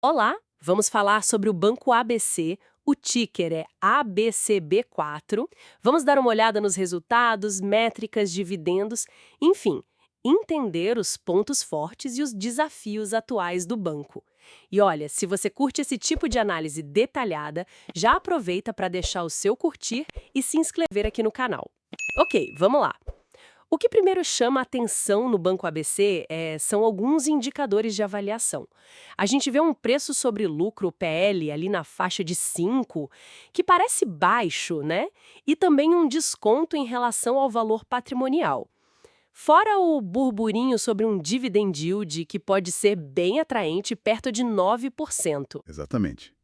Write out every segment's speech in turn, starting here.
Olá, vamos falar sobre o Banco ABC. O ticker é ABCB4. Vamos dar uma olhada nos resultados, métricas, dividendos, enfim, entender os pontos fortes e os desafios atuais do banco. E olha, se você curte esse tipo de análise detalhada, já aproveita para deixar o seu curtir e se inscrever aqui no canal. Ok, vamos lá. O que primeiro chama a atenção no Banco ABC são alguns indicadores de avaliação. A gente vê um preço sobre lucro, PL, ali na faixa de 5, que parece baixo, né? E também um desconto em relação ao valor patrimonial. Fora o burburinho sobre um dividend yield que pode ser bem atraente, perto de 9%. Exatamente.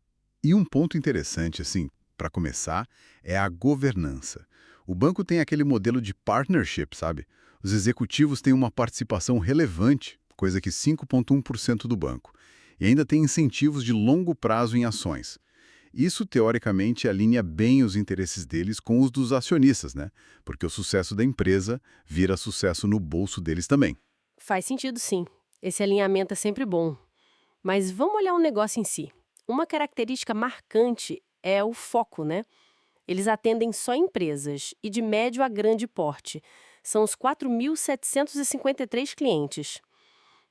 E um ponto interessante, assim, para começar, é a governança. O banco tem aquele modelo de partnership, sabe? Os executivos têm uma participação relevante, coisa que 5,1% do banco. E ainda tem incentivos de longo prazo em ações. Isso, teoricamente, alinha bem os interesses deles com os dos acionistas, né? Porque o sucesso da empresa vira sucesso no bolso deles também. Faz sentido, sim. Esse alinhamento é sempre bom. Mas vamos olhar o negócio em si. Uma característica marcante é o foco, né? Eles atendem só empresas e de médio a grande porte. São os 4.753 clientes.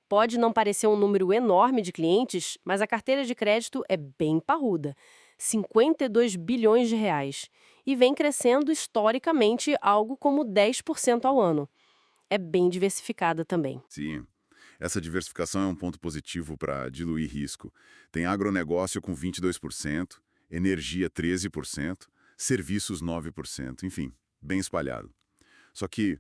Pode não parecer um número enorme de clientes, mas a carteira de crédito é bem parruda, 52 bilhões de reais, e vem crescendo historicamente algo como 10% ao ano. É bem diversificada também. Sim. Essa diversificação é um ponto positivo para diluir risco. Tem agronegócio com 22%, energia 13%, serviços 9%, enfim, bem espalhado. Só que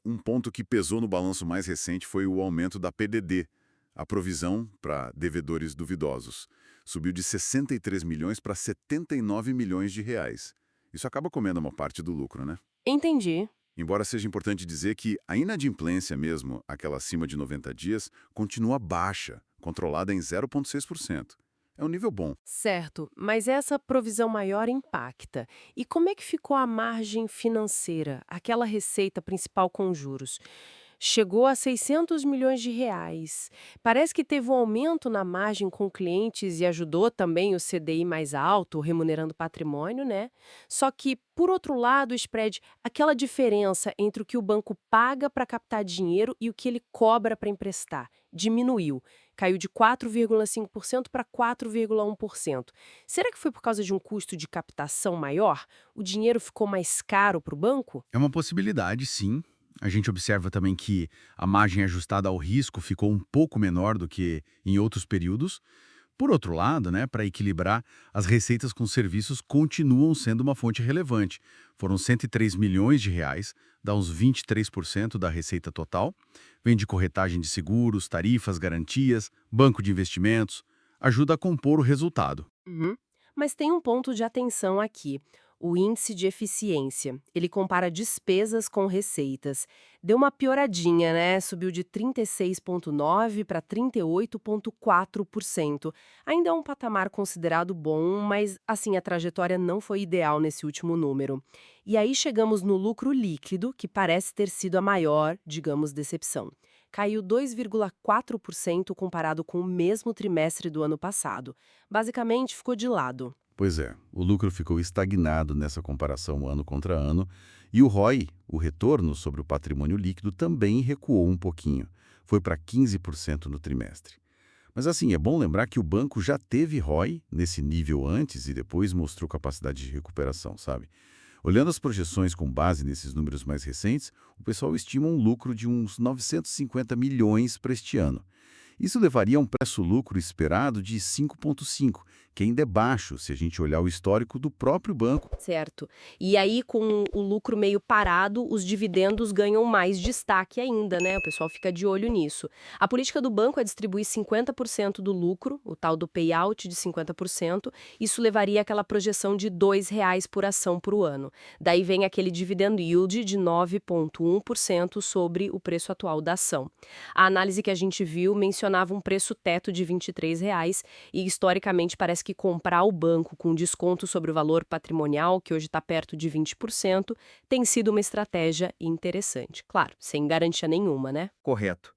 um ponto que pesou no balanço mais recente foi o aumento da PDD, a provisão para devedores duvidosos. Subiu de 63 milhões para 79 milhões de reais. Isso acaba comendo uma parte do lucro, né? Entendi. Embora seja importante dizer que a inadimplência mesmo, aquela acima de 90 dias, continua baixa, controlada em 0,6%. É um nível bom. Certo, mas essa provisão maior impacta. E como é que ficou a margem financeira, aquela receita principal com juros? Chegou a 600 milhões de reais. Parece que teve um aumento na margem com clientes e ajudou também o CDI mais alto, remunerando patrimônio, né? Só que, por outro lado, o spread, aquela diferença entre o que o banco paga para captar dinheiro e o que ele cobra para emprestar, diminuiu. Caiu de 4,5% para 4,1%. Será que foi por causa de um custo de captação maior? O dinheiro ficou mais caro para o banco? É uma possibilidade, sim. A gente observa também que a margem ajustada ao risco ficou um pouco menor do que em outros períodos. Por outro lado, né, para equilibrar, as receitas com serviços continuam sendo uma fonte relevante. Foram 103 milhões de reais, dá uns 23% da receita total. Vem de corretagem de seguros, tarifas, garantias, banco de investimentos. Ajuda a compor o resultado. Uhum. Mas tem um ponto de atenção aqui. O índice de eficiência. Ele compara despesas com receitas. Deu uma pioradinha, né? Subiu de 36,9% para 38,4%. Ainda é um patamar considerado bom, mas assim a trajetória não foi ideal nesse último número. E aí chegamos no lucro líquido, que parece ter sido a maior, digamos, decepção. Caiu 2,4% comparado com o mesmo trimestre do ano passado. Basicamente, ficou de lado. Pois é, o lucro ficou estagnado nessa comparação ano contra ano e o ROI, o retorno sobre o patrimônio líquido, também recuou um pouquinho. Foi para 15% no trimestre. Mas assim, é bom lembrar que o banco já teve ROI nesse nível antes e depois mostrou capacidade de recuperação, sabe? Olhando as projeções com base nesses números mais recentes, o pessoal estima um lucro de uns 950 milhões para este ano. Isso levaria a um preço-lucro esperado de 5,5, que ainda é baixo se a gente olhar o histórico do próprio banco. Certo. E aí, com o lucro meio parado, os dividendos ganham mais destaque ainda, né? O pessoal fica de olho nisso. A política do banco é distribuir 50% do lucro, o tal do payout de 50%. Isso levaria àquela projeção de R$ 2 por ação por ano. Daí vem aquele dividend yield de 9,1% sobre o preço atual da ação. A análise que a gente viu mencionava um preço teto de R$ 23 e, historicamente, parece que comprar o banco com desconto sobre o valor patrimonial, que hoje está perto de 20%, tem sido uma estratégia interessante. Claro, sem garantia nenhuma, né? Correto.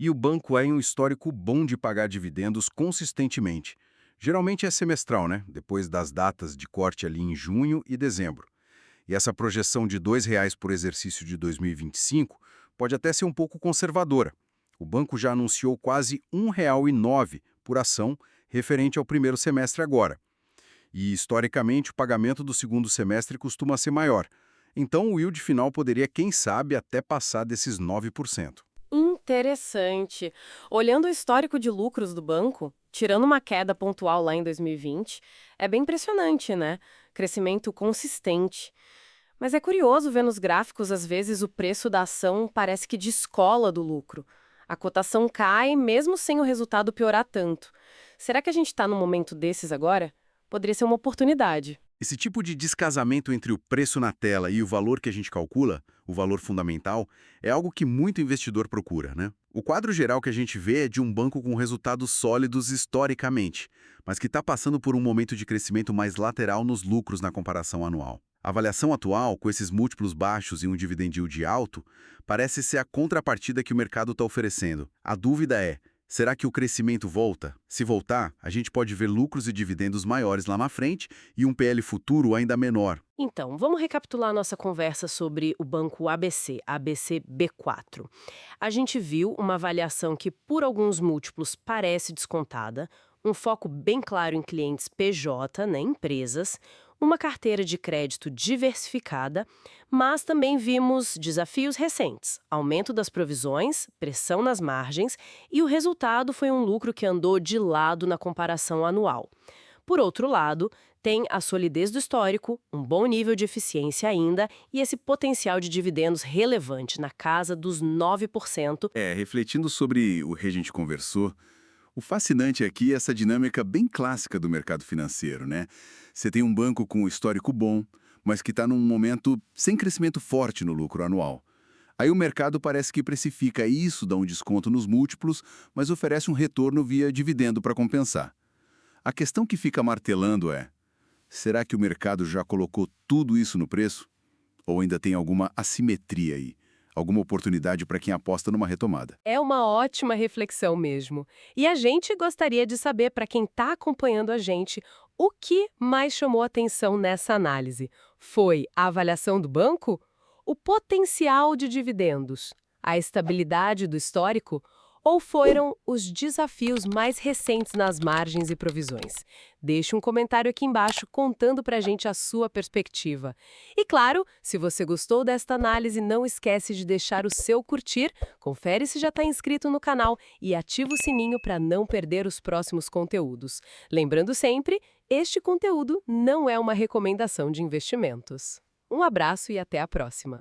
E o banco é em um histórico bom de pagar dividendos consistentemente. Geralmente é semestral, né? Depois das datas de corte ali em junho e dezembro. E essa projeção de R$ 2,00 por exercício de 2025 pode até ser um pouco conservadora. O banco já anunciou quase R$ 1,09 por ação referente ao primeiro semestre agora. E, historicamente, o pagamento do segundo semestre costuma ser maior. Então, o yield final poderia, quem sabe, até passar desses 9%. Interessante. Olhando o histórico de lucros do banco, tirando uma queda pontual lá em 2020, é bem impressionante, né? Crescimento consistente. Mas é curioso ver nos gráficos, às vezes, o preço da ação parece que descola do lucro. A cotação cai mesmo sem o resultado piorar tanto. Será que a gente está num momento desses agora? Poderia ser uma oportunidade. Esse tipo de descasamento entre o preço na tela e o valor que a gente calcula, o valor fundamental, é algo que muito investidor procura, né? O quadro geral que a gente vê é de um banco com resultados sólidos historicamente, mas que está passando por um momento de crescimento mais lateral nos lucros na comparação anual. A avaliação atual, com esses múltiplos baixos e um dividend yield alto, parece ser a contrapartida que o mercado está oferecendo. A dúvida é: será que o crescimento volta? Se voltar, a gente pode ver lucros e dividendos maiores lá na frente e um PL futuro ainda menor. Então, vamos recapitular nossa conversa sobre o banco ABC, ABCB4. A gente viu uma avaliação que, por alguns múltiplos, parece descontada, um foco bem claro em clientes PJ, né, empresas, uma carteira de crédito diversificada, mas também vimos desafios recentes, aumento das provisões, pressão nas margens e o resultado foi um lucro que andou de lado na comparação anual. Por outro lado, tem a solidez do histórico, um bom nível de eficiência ainda e esse potencial de dividendos relevante na casa dos 9%. Refletindo sobre o que a gente conversou, o fascinante aqui é essa dinâmica bem clássica do mercado financeiro, né? Você tem um banco com um histórico bom, mas que está num momento sem crescimento forte no lucro anual. Aí o mercado parece que precifica isso, dá um desconto nos múltiplos, mas oferece um retorno via dividendo para compensar. A questão que fica martelando é: será que o mercado já colocou tudo isso no preço? Ou ainda tem alguma assimetria aí? Alguma oportunidade para quem aposta numa retomada? É uma ótima reflexão mesmo. E a gente gostaria de saber, para quem está acompanhando a gente, o que mais chamou atenção nessa análise? Foi a avaliação do banco? O potencial de dividendos? A estabilidade do histórico? Ou foram os desafios mais recentes nas margens e provisões? Deixe um comentário aqui embaixo contando pra gente a sua perspectiva. E claro, se você gostou desta análise, não esquece de deixar o seu curtir, confere se já está inscrito no canal e ativa o sininho para não perder os próximos conteúdos. Lembrando sempre, este conteúdo não é uma recomendação de investimentos. Um abraço e até a próxima!